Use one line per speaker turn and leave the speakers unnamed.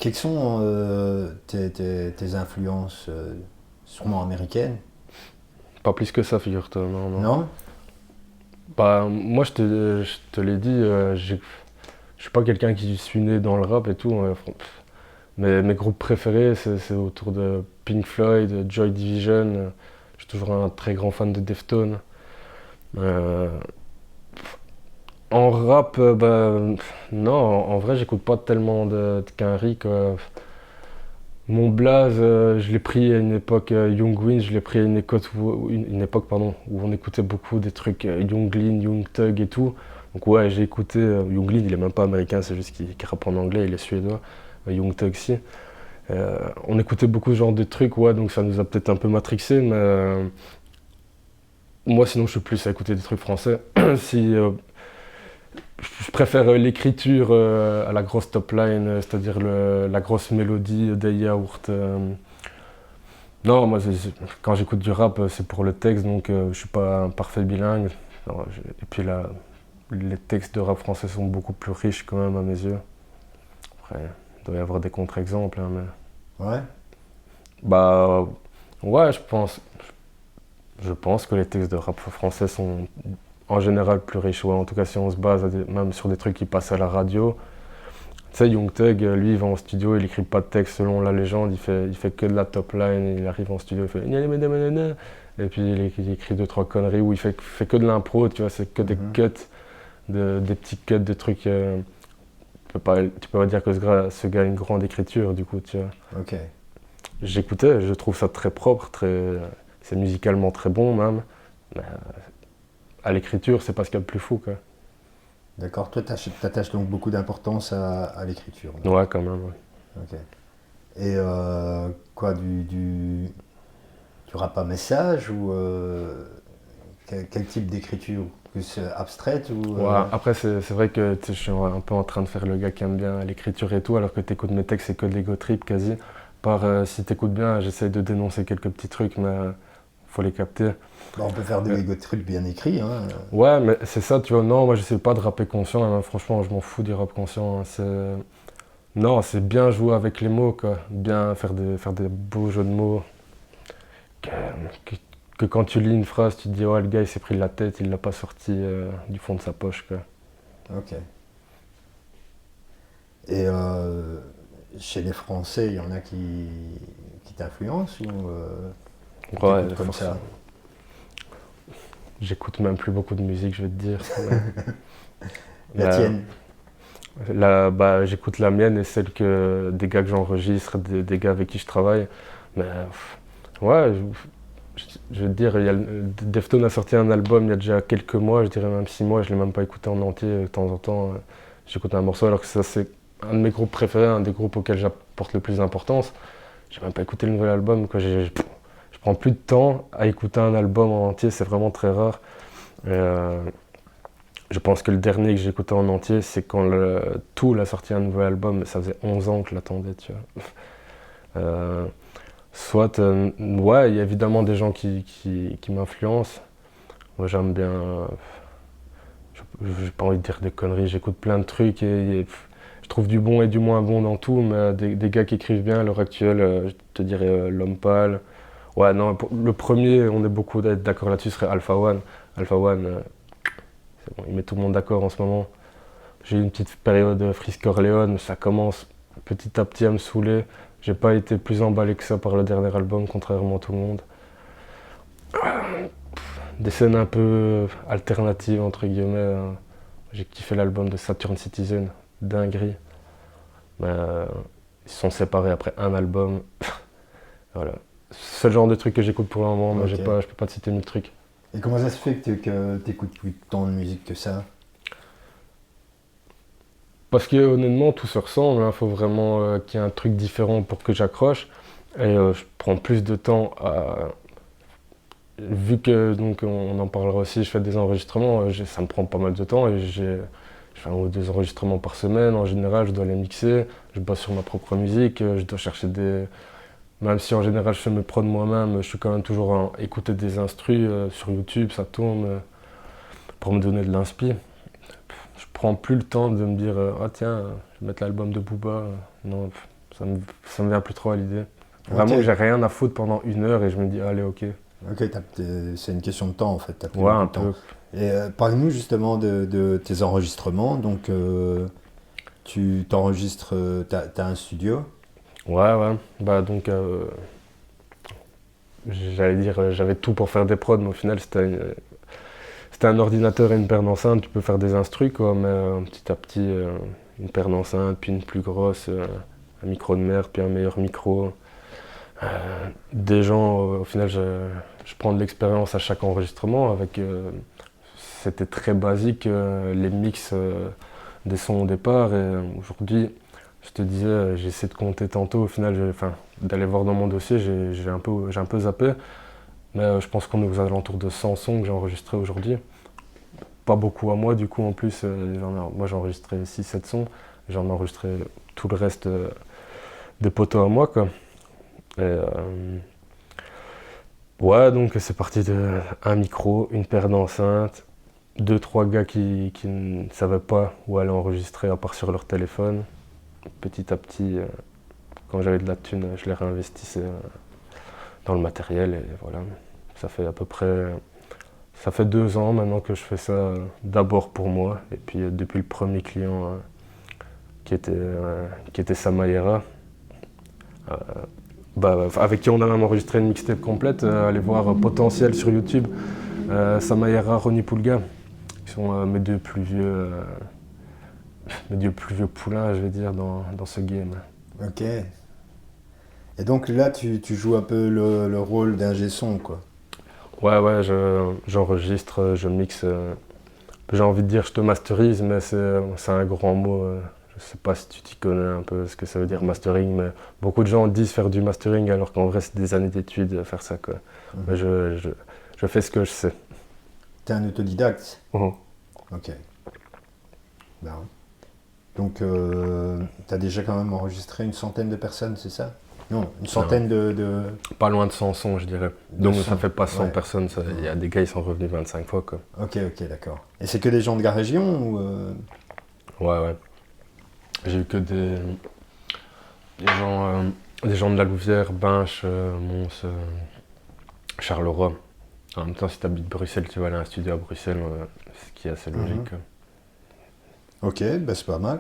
Quelles sont tes influences sûrement américaines?
Pas plus que ça, figure-toi, non, non.
Non?
Bah, moi, je te l'ai dit, je suis pas quelqu'un qui suis né dans le rap et tout. Mais mes groupes préférés, c'est autour de Pink Floyd, Joy Division. Je suis toujours un très grand fan de Deftones. Euh, En rap, non, en vrai, j'écoute pas tellement de Kenry, quoi. Mon blaze, je l'ai pris à une époque, Young Win, je l'ai pris à une époque pardon, où on écoutait beaucoup des trucs Young Lean, Young Thug et tout. Donc ouais, j'ai écouté Young Lean, il est même pas américain, c'est juste qu'il rappe en anglais, il est suédois. Young Thug si. On écoutait beaucoup ce genre de trucs, ouais, donc ça nous a peut-être un peu matrixé, mais moi sinon je suis plus à écouter des trucs français. Si je préfère l'écriture à la grosse top line, c'est-à-dire la grosse mélodie des yaourts. Non, moi, quand j'écoute du rap, c'est pour le texte, donc je suis pas un parfait bilingue. Non, et puis là, les textes de rap français sont beaucoup plus riches quand même à mes yeux. Après, il doit y avoir des contre-exemples, hein, mais...
Ouais.
Bah, ouais, je pense que les textes de rap français sont en général plus riches. Ouais, en tout cas, si on se base même sur des trucs qui passent à la radio. Tu sais, Young Thug, lui, il va en studio, il écrit pas de texte selon la légende, il fait que de la top line, il arrive en studio, il fait et puis il écrit deux, trois conneries où il fait que de l'impro, tu vois, c'est que des
Mhm.
cuts, des petits cuts de trucs. Tu peux pas dire que ce gars a une grande écriture, du coup, tu vois.
Ok.
J'écoutais, je trouve ça très propre, c'est musicalement très bon même, mais à l'écriture, c'est pas ce qu'il y a de plus fou, quoi.
D'accord. Toi, t'attaches donc beaucoup d'importance à l'écriture, donc.
Ouais, quand même, ouais.
Ok. Et quoi, du rap à message ou quel type d'écriture? Plus abstraite ou
Ouais, après, c'est vrai que tu sais, je suis un peu en train de faire le gars qui aime bien l'écriture et tout, alors que t'écoutes mes textes, c'est que de l'ego trip quasi. Si t'écoutes bien, j'essaye de dénoncer quelques petits trucs, mais faut les capter.
bah, on peut faire
Euh,
des trucs bien écrits, hein.
ouais, mais c'est ça, tu vois, non, moi j'essaie pas de rapper conscient, hein, franchement, je m'en fous du rap conscient. Hein, non, c'est bien jouer avec les mots, quoi. Bien faire des beaux jeux de mots. Que, que- que quand tu lis une phrase, tu te dis, ouais, le gars il s'est pris la tête, il l'a pas sorti du fond de sa poche, quoi.
Ok. Et chez les Français, il y en a qui t'influencent ou
Ouais,
t'écoutes comme
forcément.
ça?
J'écoute même plus beaucoup de musique, je vais te dire.
La
La,
tienne?
j'écoute la mienne et celle des gars que j'enregistre, des gars avec qui je travaille. Mais ouais, je vais te dire, Deftones a sorti un album il y a déjà quelques mois, je dirais même 6 mois, je l'ai même pas écouté en entier. De temps en temps, j'écoute un morceau alors que ça c'est un de mes groupes préférés, un des groupes auxquels j'apporte le plus d'importance. J'ai même pas écouté le nouvel album, quoi. Je prends plus de temps à écouter un album en entier, c'est vraiment très rare. Et, je pense que le dernier que j'ai écouté en entier, c'est quand Tool a sorti un nouvel album, mais ça faisait 11 ans que je l'attendais, tu vois. Euh, ouais, il y a évidemment des gens qui m'influencent. Moi, j'aime bien. J'ai pas envie de dire des conneries, j'écoute plein de trucs je trouve du bon et du moins bon dans tout, mais des gars qui écrivent bien à l'heure actuelle, je te dirais L'Homme Pâle. Ouais, non, le premier, on est beaucoup d'accord là-dessus, serait Alpha One. Alpha One, c'est bon, il met tout le monde d'accord en ce moment. J'ai eu une petite période Frisk Corleone, mais ça commence petit à petit à me saouler. J'ai pas été plus emballé que ça par le dernier album, contrairement à tout le monde. Des scènes un peu alternatives, entre guillemets. J'ai kiffé l'album de Saturn Citizen, dinguerie. Mais ils se sont séparés après un album. Voilà. C'est le genre de truc que j'écoute pour le moment, mais
Ok.
je peux pas te citer mille trucs.
Et comment ça se fait que t'écoutes plus tant de musique que ça?
Parce que honnêtement, tout se ressemble. Il faut vraiment qu'il y ait un truc différent pour que j'accroche. Et je prends plus de temps à. Vu que, donc, on en parlera aussi, je fais des enregistrements, ça me prend pas mal de temps et je fais un ou deux enregistrements par semaine. En général, je dois les mixer, je bosse sur ma propre musique, je dois chercher des. Même si en général je fais mes prods moi-même, je suis quand même toujours à écouter des instrus sur YouTube, ça tourne pour me donner de l'inspi. Je prends plus le temps de me dire ah tiens, je vais mettre l'album de Booba. Non, Ça me vient plus trop à l'idée. Vraiment,
Ok.
j'ai rien à foutre pendant 1 heure et je me dis, allez, ok.
Ok, c'est une question de temps en fait. T'as pris
Ouais,
beaucoup
un
de temps.
peu.
Et parle-nous justement de tes enregistrements. Donc, tu t'enregistres, t'as un studio.
Ouais, ouais. Bah, donc, j'allais dire, j'avais tout pour faire des prods, mais au final, c'était un ordinateur et une paire d'enceintes. Tu peux faire des instrus, quoi, mais petit à petit, une paire d'enceintes, puis une plus grosse, un micro de merde, puis un meilleur micro. Des gens, au final, je prends de l'expérience à chaque enregistrement. C'était très basique, les mix des sons au départ. Et aujourd'hui, je te disais, j'ai essayé de compter tantôt. Au final, enfin, d'aller voir dans mon dossier, j'ai un peu zappé. Mais je pense qu'on est aux alentours de 100 sons que j'ai enregistrés aujourd'hui. Pas beaucoup à moi, du coup, en plus. Moi, j'ai enregistré 6-7 sons. J'en ai enregistré tout le reste des potos à moi, quoi. Et, ouais, donc c'est parti de un micro, une paire d'enceintes, deux, trois gars qui ne savaient pas où aller enregistrer à part sur leur téléphone. Petit à petit, quand j'avais de la thune, je les réinvestissais dans le matériel et voilà. Ça fait à peu près, ça fait 2 ans maintenant que je fais ça d'abord pour moi et puis depuis le premier client qui était Samayera, bah, avec qui on a même enregistré une mixtape complète. Allez voir Potentiel sur YouTube, Samayera, Ronnie Pulga, qui sont mes deux plus vieux poulains, je vais dire, dans ce game.
Ok. Et donc là, tu joues un peu le rôle d'ingé son, quoi.
Ouais, ouais, j'enregistre, je mixe. J'ai envie de dire je te masterise, mais c'est un grand mot. Je sais pas si tu t'y connais un peu ce que ça veut dire mastering, mais beaucoup de gens disent faire du mastering alors qu'en vrai c'est des années d'études à faire ça, quoi. Mais je fais ce que je sais.
T'es un autodidacte.
Mhm.
Ok. Ben, donc, t'as déjà quand même enregistré une centaine de personnes, c'est ça? Non, une centaine de
Pas loin de 100 sons, je dirais.
de
Donc
sons.
ça fait pas 100
Ouais.
personnes, il y a des gars qui sont revenus 25 fois, quoi.
Ok, ok, d'accord. Et c'est que des gens de la région ou
Ouais, ouais. J'ai eu que des gens de la Louvière, Binche, Mons, Charleroi. En même temps, si tu habites Bruxelles, tu vas aller à un studio à Bruxelles, ce qui est assez logique.
Ok, bah c'est pas mal.